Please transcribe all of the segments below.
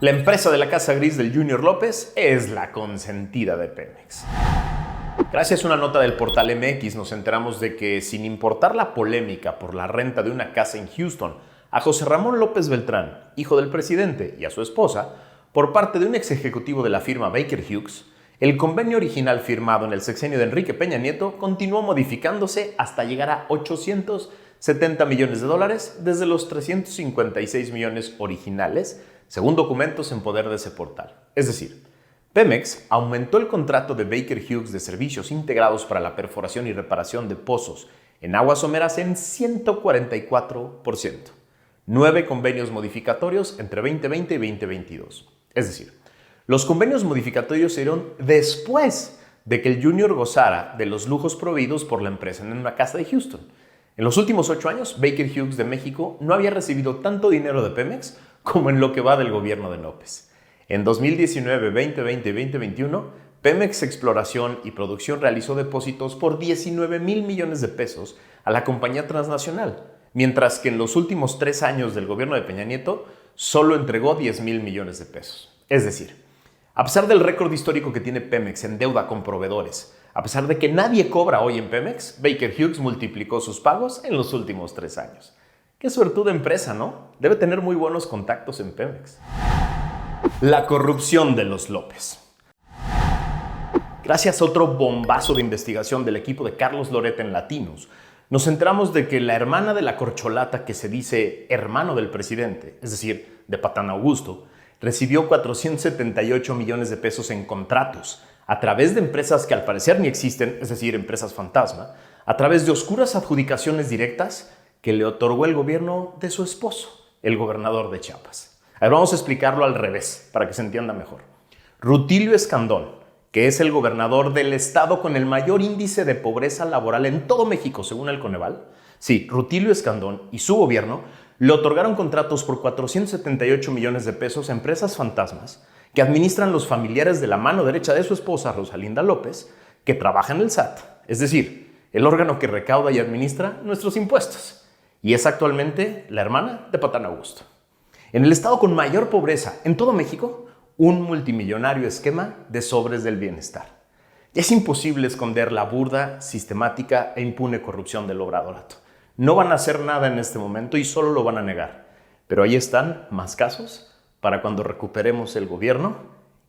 La empresa de la Casa Gris del Junior López es la consentida de Pemex. Gracias a una nota del portal MX nos enteramos de que, sin importar la polémica por la renta de una casa en Houston, a José Ramón López Beltrán, hijo del presidente, y a su esposa, por parte de un ex ejecutivo de la firma Baker Hughes, el convenio original firmado en el sexenio de Enrique Peña Nieto continuó modificándose hasta llegar a $870 millones desde los 356 millones originales, según documentos en poder de ese portal. Es decir, Pemex aumentó el contrato de Baker Hughes de servicios integrados para la perforación y reparación de pozos en aguas someras en 144%. 9 convenios modificatorios entre 2020 y 2022. Es decir, los convenios modificatorios se dieron después de que el Junior gozara de los lujos proveídos por la empresa en una casa de Houston. En los últimos 8 años, Baker Hughes de México no había recibido tanto dinero de Pemex como en lo que va del gobierno de López. En 2019, 2020 y 2021, Pemex Exploración y Producción realizó depósitos por 19,000 millones de pesos a la compañía transnacional, mientras que en los últimos 3 años del gobierno de Peña Nieto solo entregó 10,000 millones de pesos. Es decir, a pesar del récord histórico que tiene Pemex en deuda con proveedores, a pesar de que nadie cobra hoy en Pemex, Baker Hughes multiplicó sus pagos en los últimos 3 años. Qué suertuda empresa, ¿no? Debe tener muy buenos contactos en Pemex. La corrupción de los López. Gracias a otro bombazo de investigación del equipo de Carlos Loret en Latinos, nos enteramos de que la hermana de la corcholata que se dice hermano del presidente, es decir, de Patán Augusto, recibió 478 millones de pesos en contratos a través de empresas que al parecer ni existen, es decir, empresas fantasma, a través de oscuras adjudicaciones directas que le otorgó el gobierno de su esposo, el gobernador de Chiapas. A ver, vamos a explicarlo al revés, para que se entienda mejor. Rutilio Escandón, que es el gobernador del estado con el mayor índice de pobreza laboral en todo México, según el Coneval. Sí, Rutilio Escandón y su gobierno le otorgaron contratos por 478 millones de pesos a empresas fantasmas que administran los familiares de la mano derecha de su esposa, Rosalinda López, que trabaja en el SAT, es decir, el órgano que recauda y administra nuestros impuestos. Y es actualmente la hermana de Patán Augusto. En el estado con mayor pobreza en todo México, un multimillonario esquema de sobres del bienestar. Es imposible esconder la burda, sistemática e impune corrupción del obradorato. No van a hacer nada en este momento y solo lo van a negar. Pero ahí están más casos para cuando recuperemos el gobierno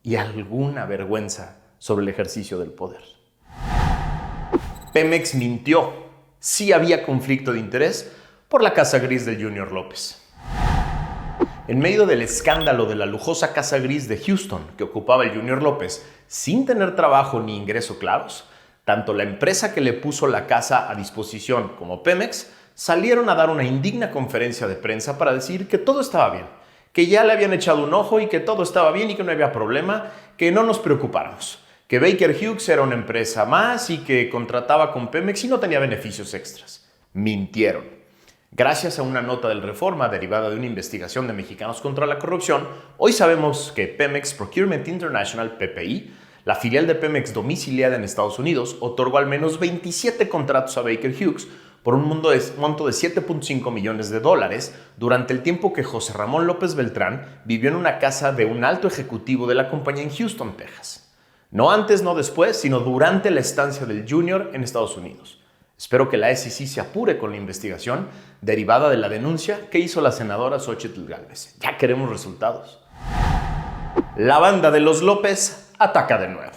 y alguna vergüenza sobre el ejercicio del poder. Pemex mintió. Sí había conflicto de interés por la Casa Gris del Junior López. En medio del escándalo de la lujosa Casa Gris de Houston que ocupaba el Junior López, sin tener trabajo ni ingreso claros, tanto la empresa que le puso la casa a disposición como Pemex salieron a dar una indigna conferencia de prensa para decir que todo estaba bien, que ya le habían echado un ojo y que todo estaba bien y que no había problema, que no nos preocupáramos, que Baker Hughes era una empresa más y que contrataba con Pemex y no tenía beneficios extras. Mintieron. Gracias a una nota del Reforma derivada de una investigación de Mexicanos contra la Corrupción, hoy sabemos que Pemex Procurement International, PPI, la filial de Pemex domiciliada en Estados Unidos, otorgó al menos 27 contratos a Baker Hughes por un monto de $7.5 millones durante el tiempo que José Ramón López Beltrán vivió en una casa de un alto ejecutivo de la compañía en Houston, Texas. No antes, no después, sino durante la estancia del Junior en Estados Unidos. Espero que la SEC se apure con la investigación derivada de la denuncia que hizo la senadora Xóchitl Gálvez. Ya queremos resultados. La banda de los López ataca de nuevo.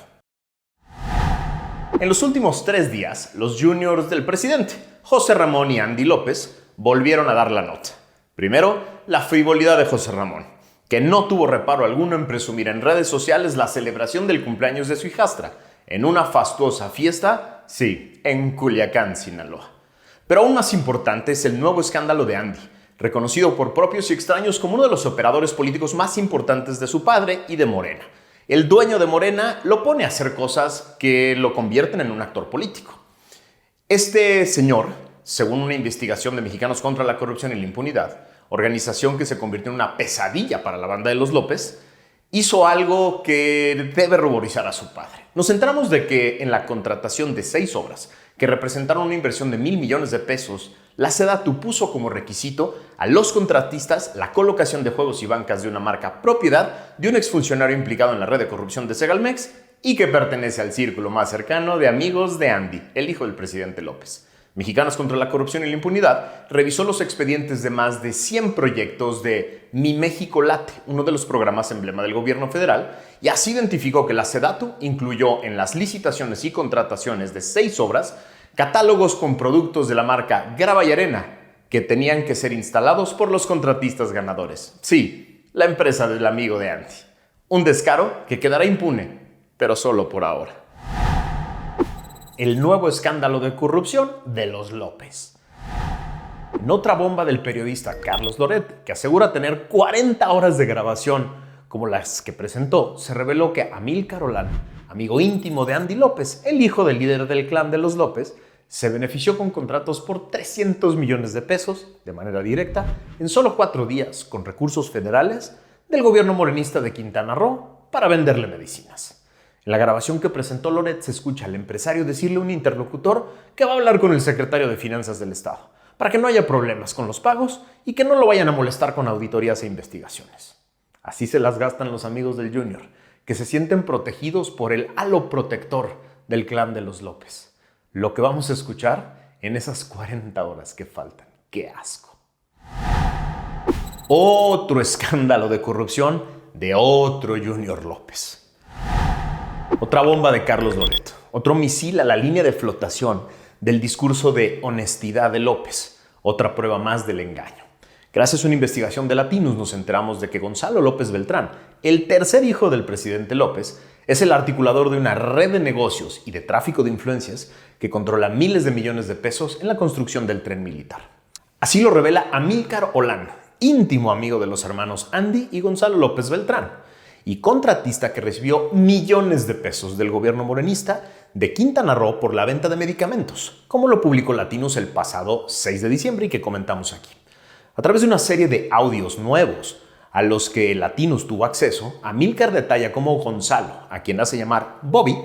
En los últimos 3 días, los juniors del presidente, José Ramón y Andy López, volvieron a dar la nota. Primero, la frivolidad de José Ramón, que no tuvo reparo alguno en presumir en redes sociales la celebración del cumpleaños de su hijastra, en una fastuosa fiesta, sí, en Culiacán, Sinaloa. Pero aún más importante es el nuevo escándalo de Andy, reconocido por propios y extraños como uno de los operadores políticos más importantes de su padre y de Morena. El dueño de Morena lo pone a hacer cosas que lo convierten en un actor político. Este señor, según una investigación de Mexicanos contra la Corrupción y la Impunidad, organización que se convirtió en una pesadilla para la banda de los López, hizo algo que debe ruborizar a su padre. Nos centramos de que en la contratación de 6 obras, que representaron una inversión de 1,000 millones de pesos, la SEDATU puso como requisito a los contratistas la colocación de juegos y bancas de una marca propiedad de un exfuncionario implicado en la red de corrupción de Segalmex y que pertenece al círculo más cercano de amigos de Andy, el hijo del presidente López. Mexicanos contra la Corrupción y la Impunidad revisó los expedientes de más de 100 proyectos de Mi México Late, uno de los programas emblema del gobierno federal, y así identificó que la SEDATU incluyó en las licitaciones y contrataciones de 6 obras catálogos con productos de la marca Grava y Arena que tenían que ser instalados por los contratistas ganadores. Sí, la empresa del amigo de Andy. Un descaro que quedará impune, pero solo por ahora. El nuevo escándalo de corrupción de los López. En otra bomba del periodista Carlos Loret, que asegura tener 40 horas de grabación como las que presentó, se reveló que Amílcar Olan, amigo íntimo de Andy López, el hijo del líder del clan de los López, se benefició con contratos por 300 millones de pesos de manera directa en solo 4 días con recursos federales del gobierno morenista de Quintana Roo para venderle medicinas. En la grabación que presentó Loret se escucha al empresario decirle a un interlocutor que va a hablar con el secretario de Finanzas del Estado para que no haya problemas con los pagos y que no lo vayan a molestar con auditorías e investigaciones. Así se las gastan los amigos del Junior, que se sienten protegidos por el halo protector del clan de los López. Lo que vamos a escuchar en esas 40 horas que faltan. ¡Qué asco! Otro escándalo de corrupción de otro Junior López. Otra bomba de Carlos Loret, otro misil a la línea de flotación del discurso de honestidad de López, otra prueba más del engaño. Gracias a una investigación de Latinos nos enteramos de que Gonzalo López Beltrán, el tercer hijo del presidente López, es el articulador de una red de negocios y de tráfico de influencias que controla miles de millones de pesos en la construcción del tren militar. Así lo revela Amílcar Olan, íntimo amigo de los hermanos Andy y Gonzalo López Beltrán, y contratista que recibió millones de pesos del gobierno morenista de Quintana Roo por la venta de medicamentos, como lo publicó Latinos el pasado 6 de diciembre y que comentamos aquí. A través de una serie de audios nuevos a los que Latinos tuvo acceso, Amílcar detalla cómo Gonzalo, a quien hace llamar Bobby,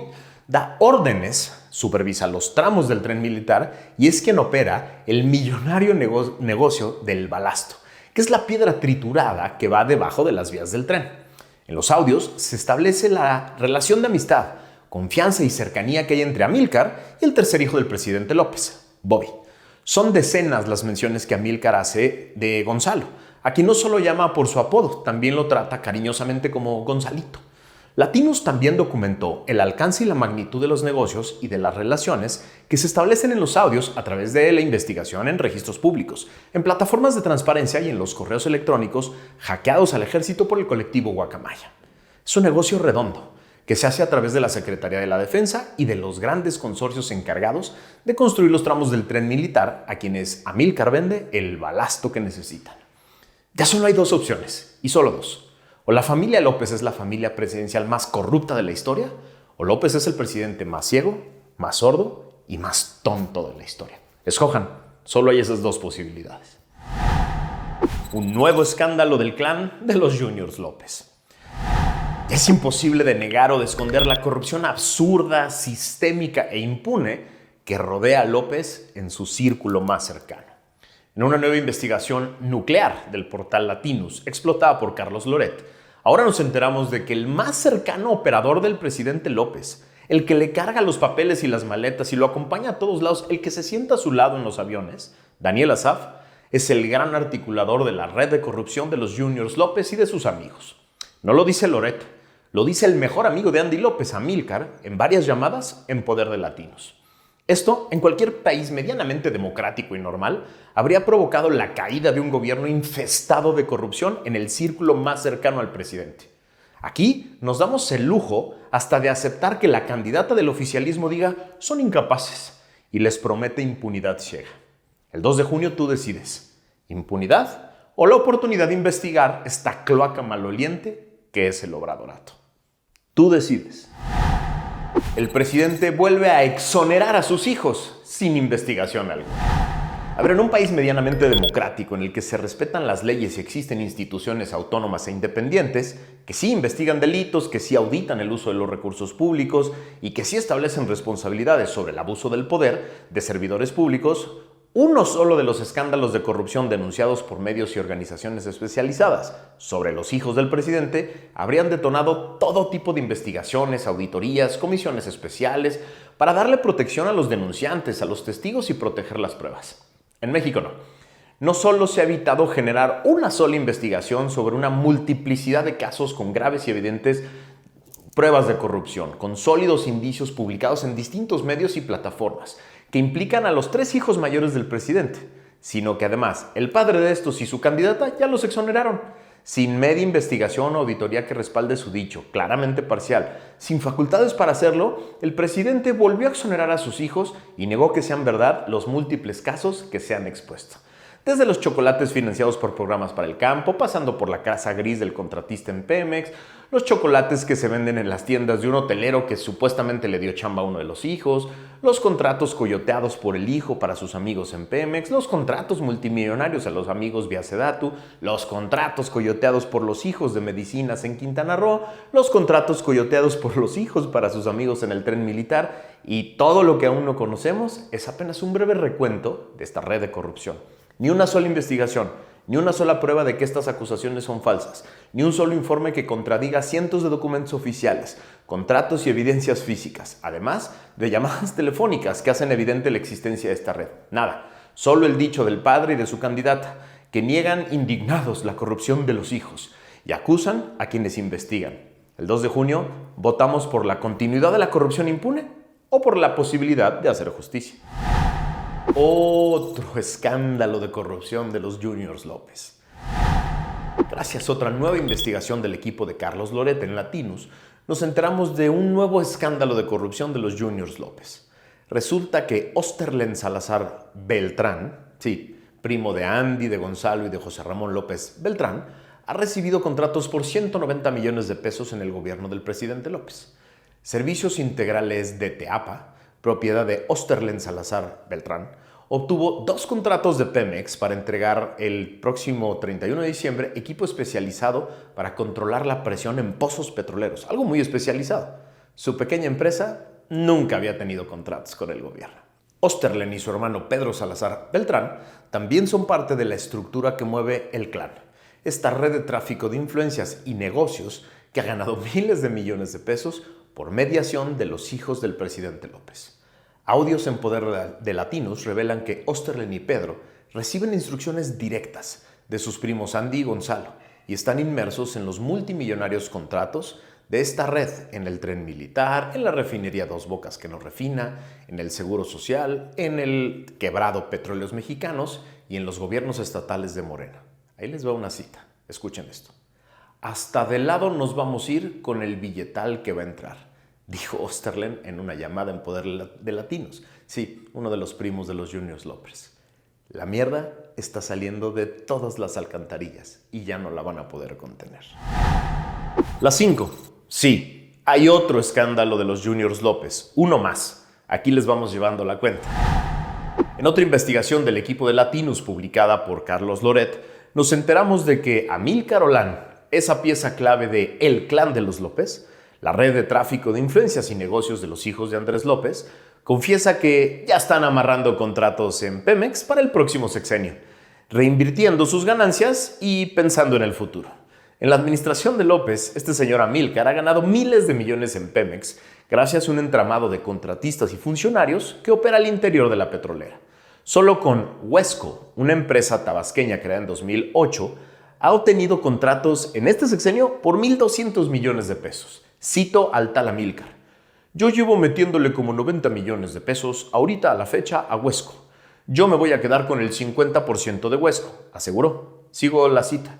da órdenes, supervisa los tramos del tren militar y es quien opera el millonario negocio del balasto, que es la piedra triturada que va debajo de las vías del tren. En los audios se establece la relación de amistad, confianza y cercanía que hay entre Amílcar y el tercer hijo del presidente López, Bobby. Son decenas las menciones que Amílcar hace de Gonzalo, a quien no solo llama por su apodo, también lo trata cariñosamente como Gonzalito. Latinos también documentó el alcance y la magnitud de los negocios y de las relaciones que se establecen en los audios a través de la investigación en registros públicos, en plataformas de transparencia y en los correos electrónicos hackeados al ejército por el colectivo Guacamaya. Es un negocio redondo que se hace a través de la Secretaría de la Defensa y de los grandes consorcios encargados de construir los tramos del tren militar a quienes Amílcar vende el balasto que necesitan. Ya solo hay 2 opciones, y solo 2. O la familia López es la familia presidencial más corrupta de la historia, o López es el presidente más ciego, más sordo y más tonto de la historia. Escojan, solo hay esas 2 posibilidades. Un nuevo escándalo del clan de los Juniors López. Es imposible de negar o de esconder la corrupción absurda, sistémica e impune que rodea a López en su círculo más cercano. En una nueva investigación nuclear del portal Latinus, explotada por Carlos Loret, ahora nos enteramos de que el más cercano operador del presidente López, el que le carga los papeles y las maletas y lo acompaña a todos lados, el que se sienta a su lado en los aviones, Daniel Asaf, es el gran articulador de la red de corrupción de los Juniors López y de sus amigos. No lo dice Loret, lo dice el mejor amigo de Andy López, Amílcar, en varias llamadas en Poder de Latinos. Esto, en cualquier país medianamente democrático y normal, habría provocado la caída de un gobierno infestado de corrupción en el círculo más cercano al presidente. Aquí nos damos el lujo hasta de aceptar que la candidata del oficialismo diga son incapaces y les promete impunidad ciega. El 2 de junio tú decides, impunidad o la oportunidad de investigar esta cloaca maloliente que es el obradorato. Tú decides. El presidente vuelve a exonerar a sus hijos sin investigación alguna. A ver, en un país medianamente democrático en el que se respetan las leyes y existen instituciones autónomas e independientes que sí investigan delitos, que sí auditan el uso de los recursos públicos y que sí establecen responsabilidades sobre el abuso del poder de servidores públicos, uno solo de los escándalos de corrupción denunciados por medios y organizaciones especializadas sobre los hijos del presidente habrían detonado todo tipo de investigaciones, auditorías, comisiones especiales para darle protección a los denunciantes, a los testigos y proteger las pruebas. En México no. No solo se ha evitado generar una sola investigación sobre una multiplicidad de casos con graves y evidentes pruebas de corrupción, con sólidos indicios publicados en distintos medios y plataformas, que implican a los 3 hijos mayores del presidente, sino que además el padre de estos y su candidata ya los exoneraron, sin media investigación o auditoría que respalde su dicho, claramente parcial. Sin facultades para hacerlo, el presidente volvió a exonerar a sus hijos y negó que sean verdad los múltiples casos que se han expuesto. Desde los chocolates financiados por programas para el campo, pasando por la casa gris del contratista en Pemex, los chocolates que se venden en las tiendas de un hotelero que supuestamente le dio chamba a uno de los hijos, los contratos coyoteados por el hijo para sus amigos en Pemex, los contratos multimillonarios a los amigos vía Sedatu, los contratos coyoteados por los hijos de medicinas en Quintana Roo, los contratos coyoteados por los hijos para sus amigos en el tren militar y todo lo que aún no conocemos es apenas un breve recuento de esta red de corrupción. Ni una sola investigación, ni una sola prueba de que estas acusaciones son falsas, ni un solo informe que contradiga cientos de documentos oficiales, contratos y evidencias físicas, además de llamadas telefónicas que hacen evidente la existencia de esta red. Nada, solo el dicho del padre y de su candidata, que niegan indignados la corrupción de los hijos y acusan a quienes investigan. El 2 de junio votamos por la continuidad de la corrupción impune o por la posibilidad de hacer justicia. Otro escándalo de corrupción de los Juniors López. Gracias a otra nueva investigación del equipo de Carlos Loret en Latinus, nos enteramos de un nuevo escándalo de corrupción de los Juniors López. Resulta que Osterlen Salazar Beltrán, sí, primo de Andy, de Gonzalo y de José Ramón López Beltrán, ha recibido contratos por 190 millones de pesos en el gobierno del presidente López. Servicios Integrales de Teapa, propiedad de Osterlen Salazar Beltrán, obtuvo 2 contratos de Pemex para entregar el próximo 31 de diciembre equipo especializado para controlar la presión en pozos petroleros, algo muy especializado. Su pequeña empresa nunca había tenido contratos con el gobierno. Osterlen y su hermano Pedro Salazar Beltrán también son parte de la estructura que mueve el clan, esta red de tráfico de influencias y negocios que ha ganado miles de millones de pesos por mediación de los hijos del presidente López. Audios en poder de Latinus revelan que Osterlen y Pedro reciben instrucciones directas de sus primos Andy y Gonzalo y están inmersos en los multimillonarios contratos de esta red en el tren militar, en la refinería Dos Bocas que nos refina, en el Seguro Social, en el quebrado Petróleos Mexicanos y en los gobiernos estatales de Morena. Ahí les va una cita. Escuchen esto. Hasta de lado nos vamos a ir con el billetal que va a entrar, dijo Osterlen en una llamada en poder de Latinos. Sí, uno de los primos de los Juniors López. La mierda está saliendo de todas las alcantarillas y ya no la van a poder contener. La 5. Sí, hay otro escándalo de los Juniors López, uno más. Aquí les vamos llevando la cuenta. En otra investigación del equipo de Latinus publicada por Carlos Loret, nos enteramos de que Amílcar Olán, esa pieza clave de El Clan de los López, la red de tráfico de influencias y negocios de los hijos de Andrés López, confiesa que ya están amarrando contratos en Pemex para el próximo sexenio, reinvirtiendo sus ganancias y pensando en el futuro. En la administración de López, este señor Amílcar ha ganado miles de millones en Pemex gracias a un entramado de contratistas y funcionarios que opera al interior de la petrolera. Solo con Huesco, una empresa tabasqueña creada en 2008, ha obtenido contratos en este sexenio por 1,200 millones de pesos. Cito al tal Amílcar. Yo llevo metiéndole como 90 millones de pesos ahorita a la fecha a Huesco. Yo me voy a quedar con el 50% de Huesco, aseguró. Sigo la cita.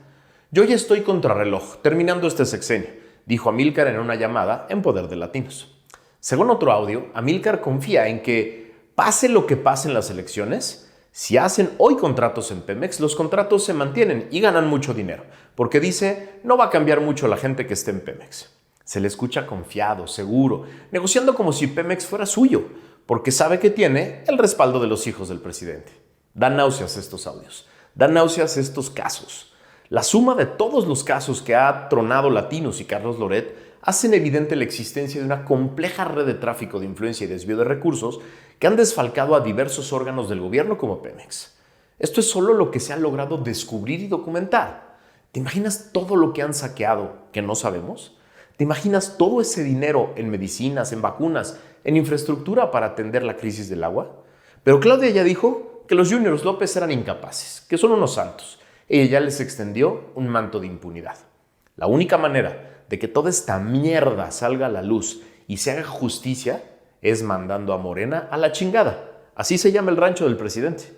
Yo ya estoy contrarreloj, terminando este sexenio, dijo Amílcar en una llamada en poder de Latinos. Según otro audio, Amílcar confía en que pase lo que pase en las elecciones, si hacen hoy contratos en Pemex, los contratos se mantienen y ganan mucho dinero, porque dice, no va a cambiar mucho la gente que esté en Pemex. Se le escucha confiado, seguro, negociando como si Pemex fuera suyo, porque sabe que tiene el respaldo de los hijos del presidente. Dan náuseas estos audios, dan náuseas estos casos. La suma de todos los casos que ha tronado Latinos y Carlos Loret hacen evidente la existencia de una compleja red de tráfico de influencia y desvío de recursos que han desfalcado a diversos órganos del gobierno como Pemex. Esto es solo lo que se ha logrado descubrir y documentar. ¿Te imaginas todo lo que han saqueado que no sabemos? ¿Te imaginas todo ese dinero en medicinas, en vacunas, en infraestructura para atender la crisis del agua? Pero Claudia ya dijo que los Juniors López eran incapaces, que son unos santos. Ella ya les extendió un manto de impunidad. La única manera de que toda esta mierda salga a la luz y se haga justicia es mandando a Morena a la chingada. Así se llama el rancho del presidente.